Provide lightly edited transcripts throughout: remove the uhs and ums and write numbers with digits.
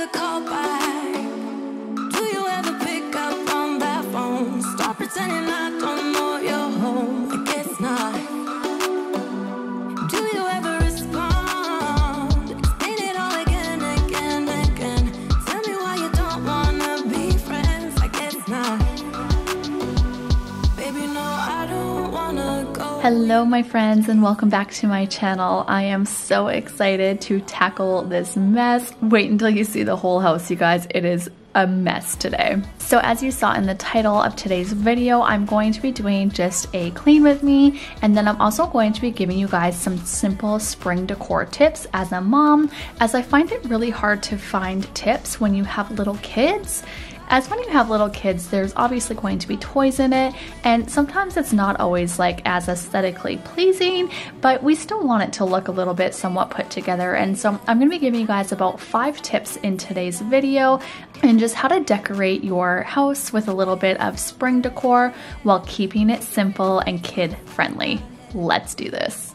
ever call back? Do you ever pick up on that phone? Stop pretending I don't know you're home. I guess not. Do you ever respond? Explain it all again, again, again. Tell me why you don't wanna be friends. I guess not. Baby, no, I don't wanna go. Hello my friends, and welcome back to my channel. I am so excited to tackle this mess. Wait until you see the whole house, you guys. It is a mess today. So as you saw in the title of today's video, I'm going to be doing just a clean with me, and then I'm also going to be giving you guys some simple spring decor tips as a mom, as I find it really hard to find tips when you have little kids. As when you have little kids, there's obviously going to be toys in it, and sometimes it's not always like as aesthetically pleasing, but we still want it to look a little bit somewhat put together. And so I'm going to be giving you guys about 5 tips in today's video, and just how to decorate your house with a little bit of spring decor while keeping it simple and kid friendly. Let's do this.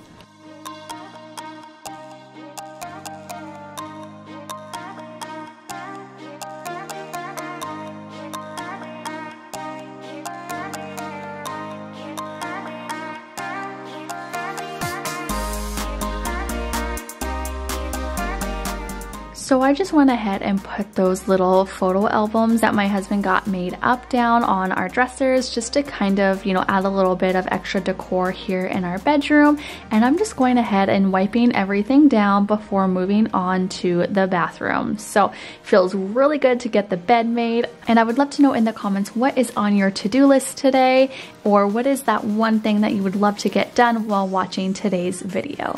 So I just went ahead and put those little photo albums that my husband got made up down on our dressers, just to kind of, you know, add a little bit of extra decor here in our bedroom. And I'm just going ahead and wiping everything down before moving on to the bathroom. So it feels really good to get the bed made. And I would love to know in the comments what is on your to-do list today, or what is that one thing that you would love to get done while watching today's video.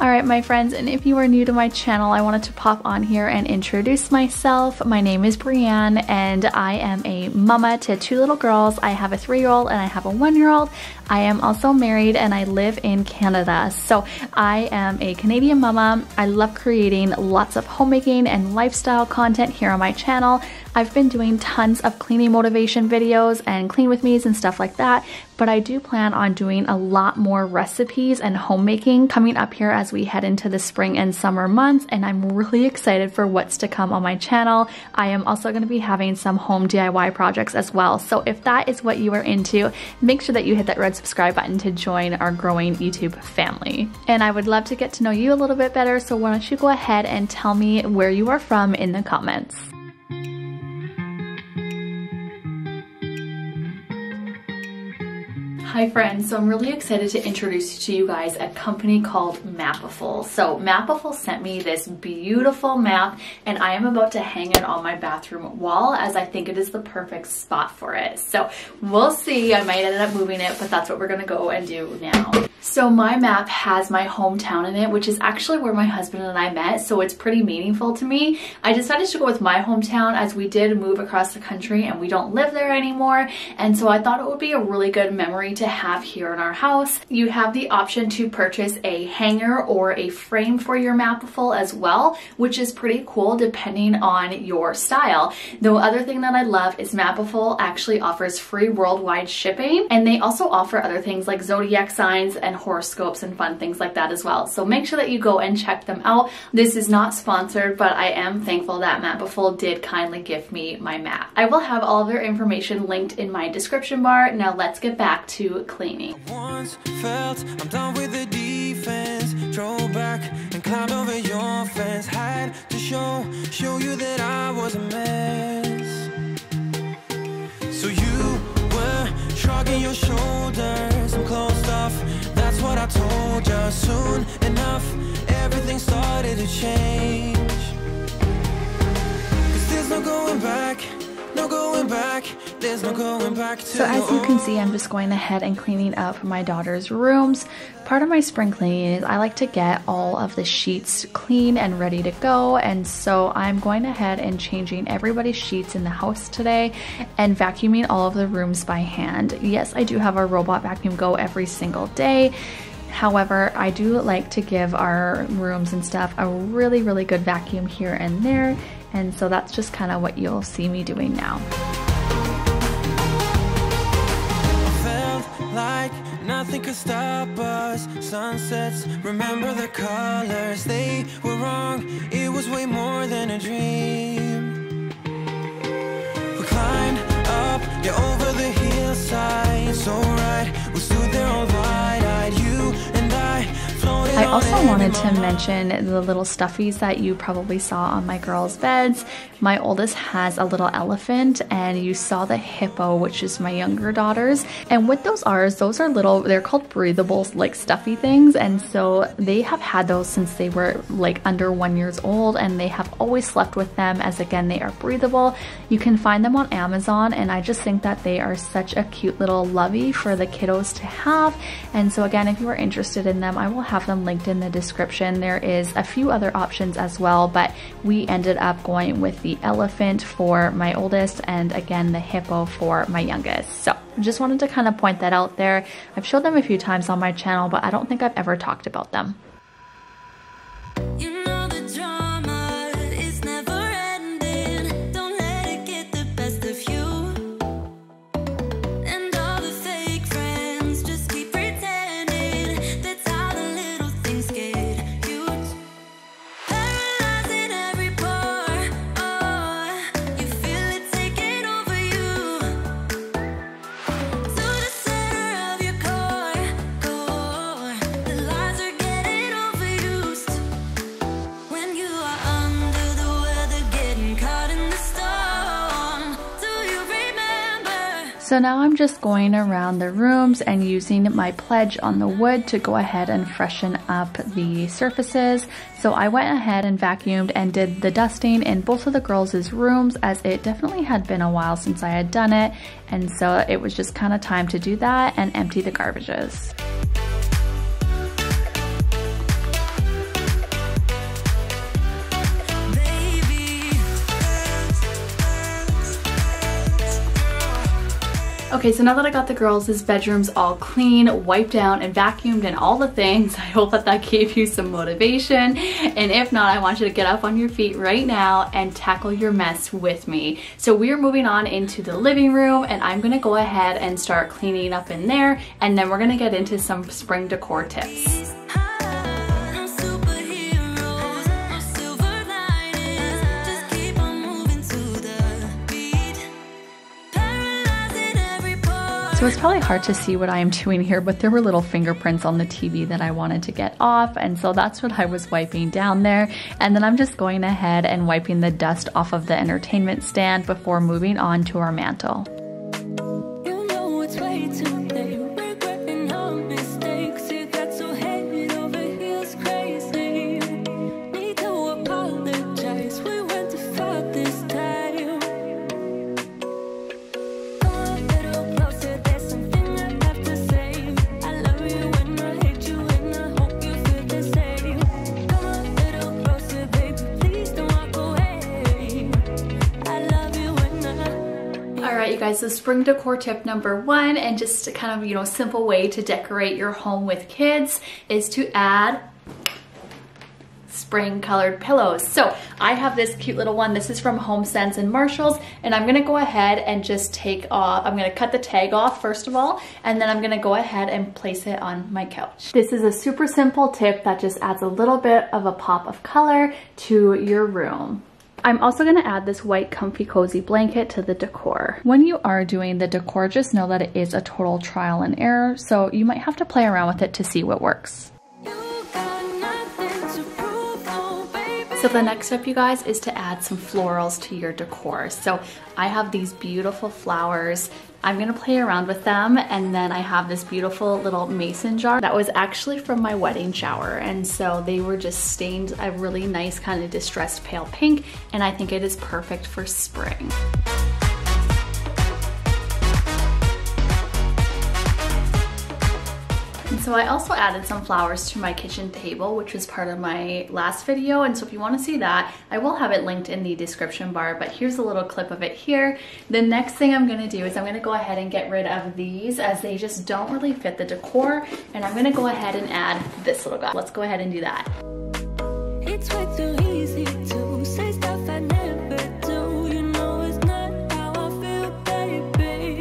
Alright my friends, and if you are new to my channel, I wanted to pop on here and introduce myself. My name is Brianne, and I am a mama to 2 little girls. I have a 3-year-old and I have a 1-year-old. I am also married and I live in Canada. So I am a Canadian mama. I love creating lots of homemaking and lifestyle content here on my channel. I've been doing tons of cleaning motivation videos and clean with me's and stuff like that, but I do plan on doing a lot more recipes and homemaking coming up here as we head into the spring and summer months, and I'm really excited for what's to come on my channel. I am also going to be having some home DIY projects as well, so if that is what you are into, make sure that you hit that red subscribe button to join our growing YouTube family. And I would love to get to know you a little bit better, so why don't you go ahead and tell me where you are from in the comments. Hi friends, so I'm really excited to introduce to you guys a company called mapiful. So mapiful sent me this beautiful map, and I am about to hang it on my bathroom wall, as I think it is the perfect spot for it. So we'll see, I might end up moving it, but that's what we're gonna go and do now. So my map has my hometown in it, which is actually where my husband and I met, so it's pretty meaningful to me. I decided to go with my hometown as we did move across the country and we don't live there anymore, and so I thought it would be a really good memory to have here in our house. You have the option to purchase a hanger or a frame for your mapiful as well, which is pretty cool depending on your style. The other thing that I love is mapiful actually offers free worldwide shipping, and they also offer other things like zodiac signs and horoscopes and fun things like that as well. So make sure that you go and check them out. This is not sponsored, but I am thankful that mapiful did kindly give me my map. I will have all of their information linked in my description bar. Now let's get back to cleaning. Once felt I'm done with the defense, drove back and climbed over your fence, had to show you that I was a mess. So you were shrugging your shoulders, I'm closed off, that's what I told you. Soon enough everything started to change, 'cause there's no going back, no going back, there's no going back to. So as you can see, I'm just going ahead and cleaning up my daughter's rooms. Part of my spring cleaning is I like to get all of the sheets clean and ready to go, and so I'm going ahead and changing everybody's sheets in the house today and vacuuming all of the rooms by hand. Yes, I do have our robot vacuum go every single day. However, I do like to give our rooms and stuff a really, really good vacuum here and there, and so that's just kind of what you'll see me doing now. Felt like nothing nothing could stop us. Sunsets, remember the colors. They were wrong, it was way more than a dream. We climbed up, yeah, over the hillside. So right, we stood there all wide-eyed. You and I floated. I also wanted to mention the little stuffies that you probably saw on my girls' beds. My oldest has a little elephant, and you saw the hippo, which is my younger daughter's. And what those are little, they're called breathable, like stuffy things. And so they have had those since they were like under 1 year old, and they have always slept with them, as again, they are breathable. You can find them on Amazon, and I just think that they are such a cute little lovey for the kiddos to have. And so again, if you are interested in them, I will have them linked in the description. There is a few other options as well, but we ended up going with the elephant for my oldest, and again, the hippo for my youngest. So just wanted to kind of point that out there. I've showed them a few times on my channel, but I don't think I've ever talked about them. You know the drama is never ending. Don't let it get the best of you. And all the fake friends just keep pretending. That's how the little things get huge. Paralyzing every pore. Oh, you feel it taking over you. To the center of your core. The lies are getting overused. When you are under the weather, getting caught in the storm. Do you remember? So now I'm just going around the rooms and using my pledge on the wood to go ahead and freshen up the surfaces. So I went ahead and vacuumed and did the dusting in both of the girls' rooms, as it definitely had been a while since I had done it. And so it was just kind of time to do that and empty the garbages. Okay, so now that I got the girls' bedrooms all clean, wiped down, and vacuumed and all the things, I hope that that gave you some motivation. And if not, I want you to get up on your feet right now and tackle your mess with me. So we are moving on into the living room, and I'm gonna go ahead and start cleaning up in there, and then we're gonna get into some spring decor tips. No superheroes, no silver linings. Just keep on moving to the beat. Paralyzing every pore. So it's probably hard to see what I am doing here, but there were little fingerprints on the TV that I wanted to get off, and so that's what I was wiping down there. And then I'm just going ahead and wiping the dust off of the entertainment stand before moving on to our mantle. You know it's way too late. Regretting our mistakes. You got so head over heels crazy. Need to apologize. We went too far this time. Come a little closer. There's something I have to say. I love you and I hate you and I hope you feel the same. Come a little closer, baby. Please don't walk away. I love you and I. All right, you guys, so spring decor tip number 1, and just a kind of, you know, simple way to decorate your home with kids is to add spring colored pillows. So I have this cute little one. This is from HomeSense and Marshalls, and I'm gonna go ahead and just take off, I'm gonna cut the tag off first of all, and then I'm gonna go ahead and place it on my couch. This is a super simple tip that just adds a little bit of a pop of color to your room. I'm also gonna add this white comfy cozy blanket to the decor. When you are doing the decor, just know that it is a total trial and error, so you might have to play around with it to see what works. You got nothing to prove, oh baby. So the next step, you guys, is to add some florals to your decor. So I have these beautiful flowers. I'm gonna play around with them, and then I have this beautiful little mason jar that was actually from my wedding shower, and so they were just stained a really nice kind of distressed pale pink, and I think it is perfect for spring. And so I also added some flowers to my kitchen table, which was part of my last video. And so if you want to see that, I will have it linked in the description bar, but here's a little clip of it here. The next thing I'm going to do is I'm going to go ahead and get rid of these, as they just don't really fit the decor. And I'm going to go ahead and add this little guy. Let's go ahead and do that. It's way too easy to say stuff I never do. You know it's not how I feel, baby.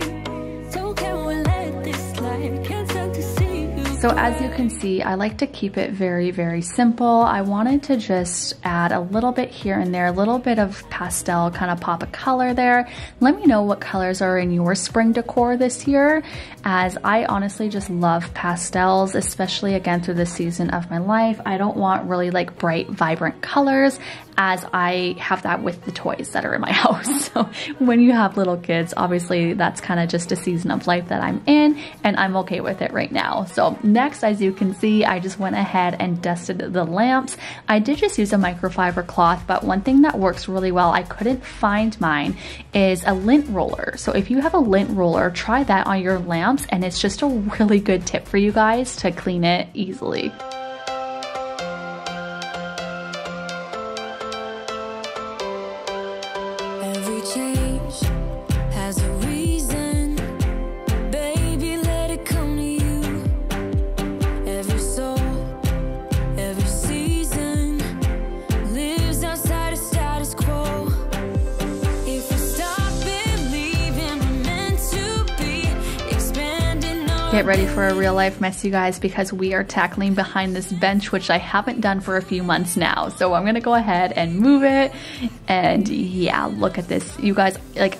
So can we let this slide? Can't stand to see So as you can see, I like to keep it very, very simple. I wanted to just add a little bit here and there, a little bit of pastel, kind of pop of color there. Let me know what colors are in your spring decor this year, as I honestly just love pastels, especially again through the season of my life. I don't want really like bright, vibrant colors, as I have that with the toys that are in my house. So when you have little kids, obviously that's kind of just a season of life that I'm in, and I'm okay with it right now. So next, as you can see, I just went ahead and dusted the lamps. I did just use a microfiber cloth, but one thing that works really well, I couldn't find mine, is a lint roller. So if you have a lint roller, try that on your lamps, and it's just a really good tip for you guys to clean it easily. Every change has a reason, baby, let it come to you. Every soul, every season lives outside of status quo. If we stop believing we're meant to be, expanding our Get ready for a real life mess, you guys, because we are tackling behind this bench, which I haven't done for a few months now. So I'm gonna go ahead and move it. And yeah, look at this. You guys, like,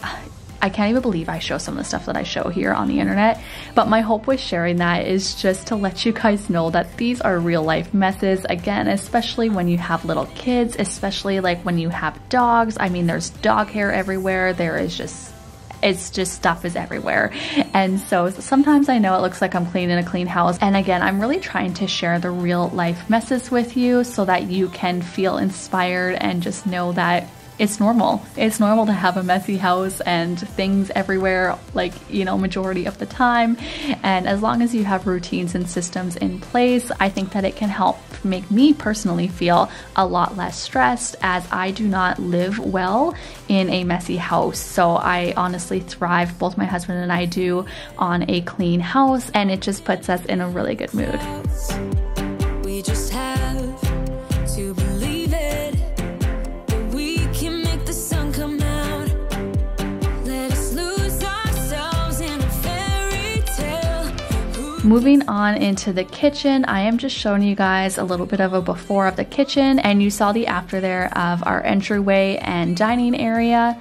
I can't even believe I show some of the stuff that I show here on the internet. But my hope with sharing that is just to let you guys know that these are real life messes. Again, especially when you have little kids, especially like when you have dogs. I mean, there's dog hair everywhere. There is just, it's just stuff is everywhere. And so sometimes I know it looks like I'm cleaning a clean house. And again, I'm really trying to share the real life messes with you so that you can feel inspired and just know that it's normal. It's normal to have a messy house and things everywhere, like, you know, majority of the time. And as long as you have routines and systems in place, I think that it can help make me personally feel a lot less stressed, as I do not live well in a messy house. So I honestly thrive, both my husband and I do, on a clean house, and it just puts us in a really good mood. we just have to believe it, that we can make the sun come out. Let us lose ourselves in a fairy tale. Moving on into the kitchen, I am just showing you guys a little bit of a before of the kitchen, and you saw the after there of our entryway and dining area.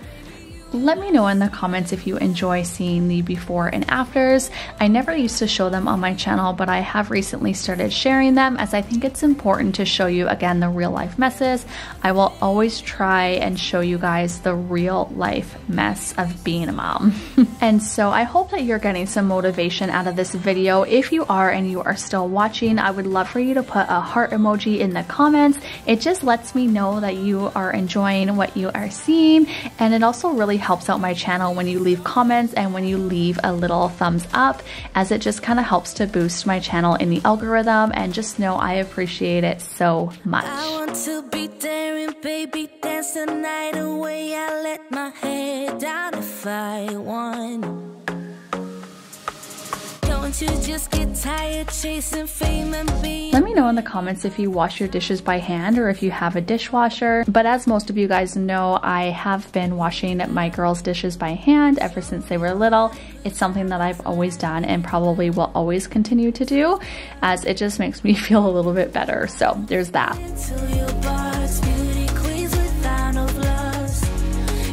Let me know in the comments if you enjoy seeing the before and afters. I never used to show them on my channel, but I have recently started sharing them, as I think it's important to show you, again, the real life messes. I will always try and show you guys the real life mess of being a mom. And so I hope that you're getting some motivation out of this video. If you are and you are still watching, I would love for you to put a heart emoji in the comments. It just lets me know that you are enjoying what you are seeing, and it also really helps out my channel when you leave comments and when you leave a little thumbs up, as it just kind of helps to boost my channel in the algorithm. And just know I appreciate it so much. I want to be there and baby dance the night away. I let my head down if I want. Don't you just get tired chasing fame and being? Let me know in the comments if you wash your dishes by hand or if you have a dishwasher. But as most of you guys know, I have been washing my girls' dishes by hand ever since they were little. It's something that I've always done and probably will always continue to do, as it just makes me feel a little bit better. So there's that. Into your box, beauty queens without no flaws.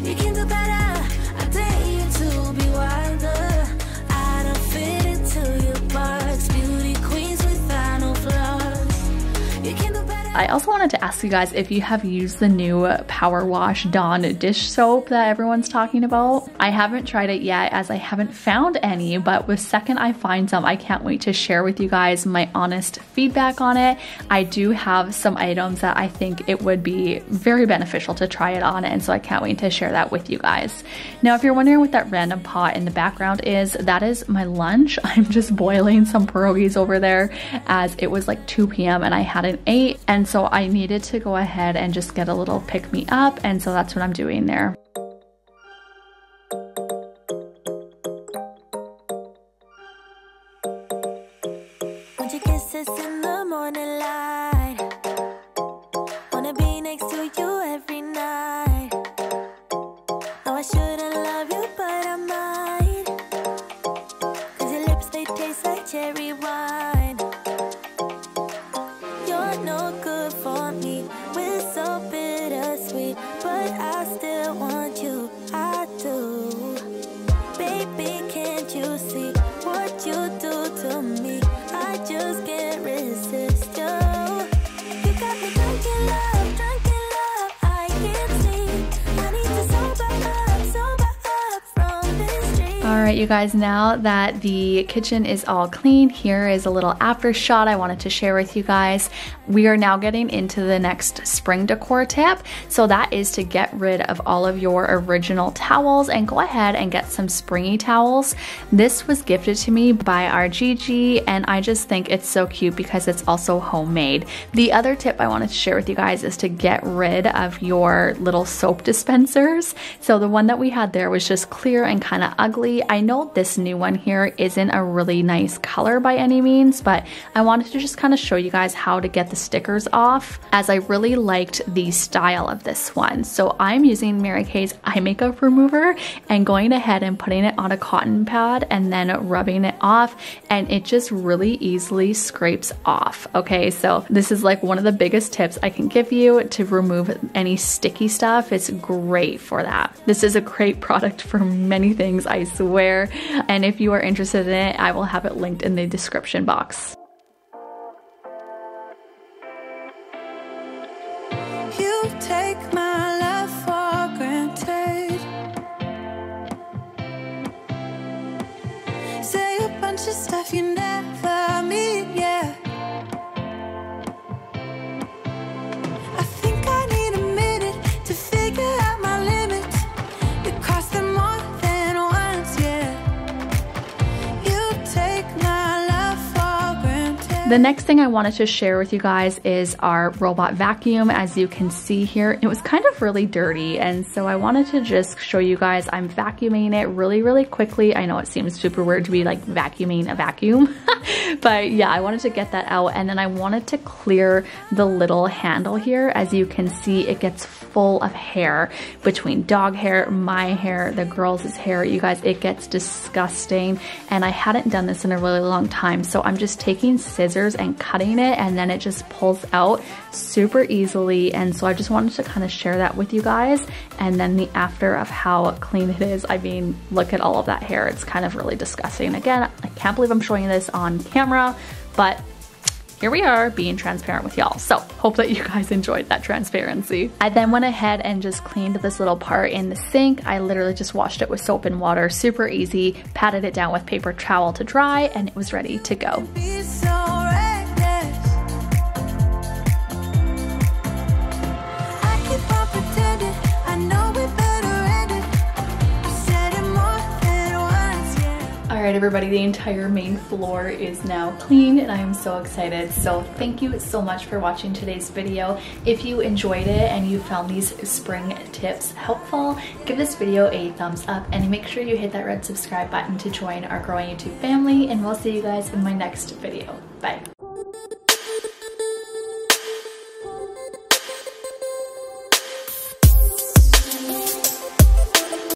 You can do better. I dare you to be wilder. I don't fit into your box, beauty queens without no flaws. You can do better. I also wanted to ask you guys if you have used the new Power Wash Dawn dish soap that everyone's talking about. I haven't tried it yet, as I haven't found any, but the second I find some, I can't wait to share with you guys my honest feedback on it. I do have some items that I think it would be very beneficial to try it on, and so I can't wait to share that with you guys. Now, if you're wondering what that random pot in the background is, that is my lunch. I'm just boiling some pierogies over there, as it was like 2 p.m. and I hadn't ate, and so I needed to go ahead and just get a little pick me up, and so that's what I'm doing there. Want your kisses in the morning light. Wanna be next to you every night. No, I shouldn't love you, but I might. 'Cause your lips, they taste like cherry wine. still want you, I do. Baby, can't you see what you do to me? I just can't resist you. You got me drunk in love, I can't see. I need to sober up from this dream. All right, you guys, now that the kitchen is all clean, here is a little after shot I wanted to share with you guys. We are now getting into the next spring decor tip. So that is to get rid of all of your original towels and go ahead and get some springy towels. This was gifted to me by our Gigi, and I just think it's so cute because it's also homemade. The other tip I wanted to share with you guys is to get rid of your little soap dispensers. So the one that we had there was just clear and kind of ugly. I know this new one here isn't a really nice color by any means, but I wanted to just kind of show you guys how to get the stickers off, as I really liked the style of this one. So I'm using Mary Kay's eye makeup remover and going ahead and putting it on a cotton pad and then rubbing it off, and it just really easily scrapes off. Okay, so this is like one of the biggest tips I can give you to remove any sticky stuff. It's great for that. This is a great product for many things, I swear, and if you are interested in it, I will have it linked in the description box. You take my love for granted. Say a bunch of stuff you never mean, yeah. I think I need a minute to figure out my limits. You cross them more than once, yeah. You take my love for granted. The next thing I wanted to share with you guys is our robot vacuum. As you can see here, it was kind of really dirty, and so I wanted to just show you guys I'm vacuuming it really quickly. I know it seems super weird to be like vacuuming a vacuum, but yeah, I wanted to get that out, and then I wanted to clear the little handle here. As you can see, it gets full of hair between dog hair, my hair, the girls' hair. You guys, it gets disgusting, and I hadn't done this in a really long time, so I'm just taking scissors and cutting it, and then it just pulls out super easily. And so I just wanted to kind of share that with you guys, and then the after of how clean it is. I mean, look at all of that hair. It's kind of really disgusting. Again, I can't believe I'm showing you this on camera, but here we are being transparent with y'all. So hope that you guys enjoyed that transparency. I then went ahead and just cleaned this little part in the sink. I literally just washed it with soap and water, super easy, patted it down with paper towel to dry, and it was ready to go. Be so reckless. I keep on pretending I know we better end it. I said it more than once, yeah. All right, everybody, the entire main floor is now clean, and I am so excited. So thank you so much for watching today's video. If you enjoyed it and you found these spring tips helpful, give this video a thumbs up and make sure you hit that red subscribe button to join our growing YouTube family, and we'll see you guys in my next video. Bye.